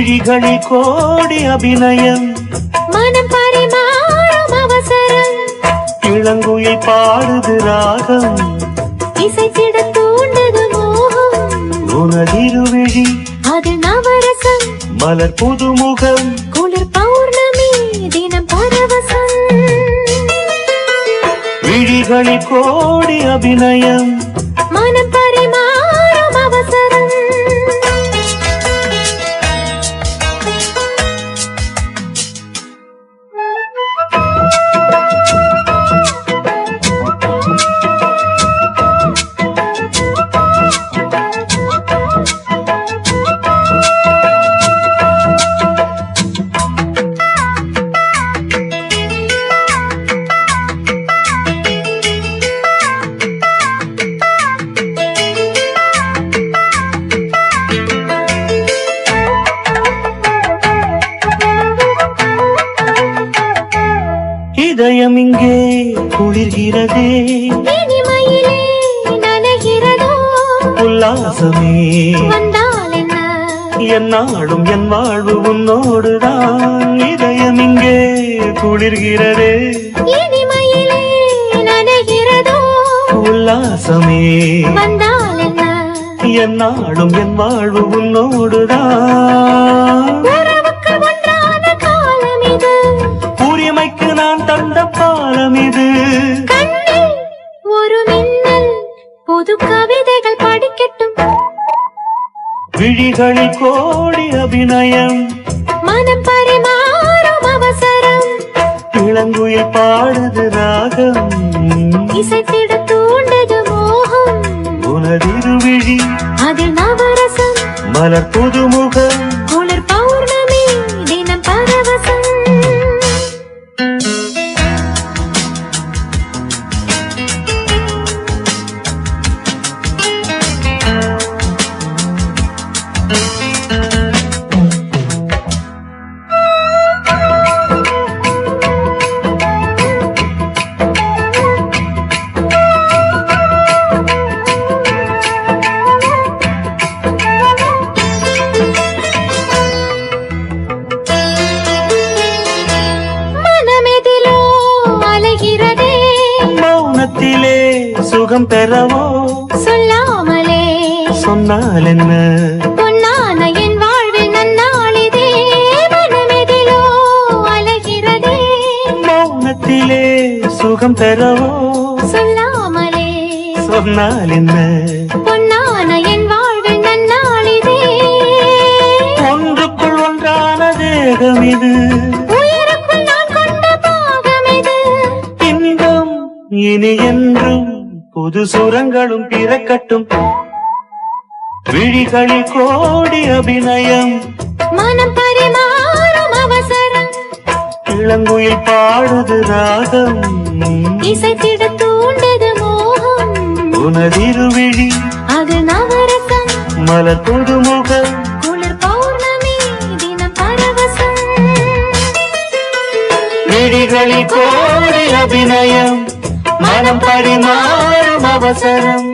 விழிகளில் கோடி அபிநயம், மனம் பரிமாறும் அவசரம், இளங்குயில் பாடுது ராகம், இசைத்திட தூண்டது மோகம், உனதிருவிழி அது நவரசம், மலர் புதுமுகம், குளிர் பௌர்ணமி தினம் பரவசம். விழிகளில் கோடி அபிநயம், மனம் பரிமாறும் அவசரம். இதயம் இங்கே குளிர்கிறதே, இனிமையிலே நனைகிறதோ, உல்லாசமே வந்தால் என்ன, என்னாலும் என் வாழ்வு உன்னோடுதான். இதயம் இங்கே குளிர்கிறதே, இனிமையிலே நனைகிறதோ, உல்லாசமே வந்தால் என்ன, என்னாலும் என் வாழ்வு உன்னோடுதான். உறவுக்கு ஒன்றான காலம் இது, உரிமைக்கு நான் தந்த பாலம் இது. கண்ணில் ஒரு மின்னல், புது கவிதைகள் படிக்கட்டும், விழிகளில் கோடி அபிநயம், மனம் பரிமாறும் அவசரம், இளங்குயில் பாடுது ராகம், இசைத்திட தூண்டது மோகம், உனதிருவிழி அது நவரசம், மலர் புதுமுகம், குளிர் பௌர்ணமி தினம் பரவசம். மனமெதிலோ அலைகிறதே, மௌனத்திலே சுகம் பெறவோ, சொல்லாமலே சொன்னால் என்ன, பொன்னான என் வாழ்வில் நன்னாளிதே. மனமெதிலோ அலைகிறதே, மௌனத்திலே சுகம் பெறவோ, சொல்லாமலே சொன்னால் என்ன, பொன்னான என் வாழ்வில் நன்னாளிதே. ஒன்றுக்குள் ஒன்றான தேகம் இது, உயிருக்குள் நான் கொண்ட பாகம் இது, இன்பம் இனி என்றும் புது சுரங்களும் பிறக்கட்டும். விழிகளில் கோடி அபிநயம், மனம் பரிமாறும் அவசரம், இளங்குயில் பாடுது ராகம், இசைத்திட தூண்டது மோகம், உனதிருவிழி அது நவரசம், மலர் புதுமுகம், குளிர் பௌர்ணமி தினம் பரவசம். விழிகளில் கோடி அபிநயம், மனம் பரிமாறும் அவசரம்.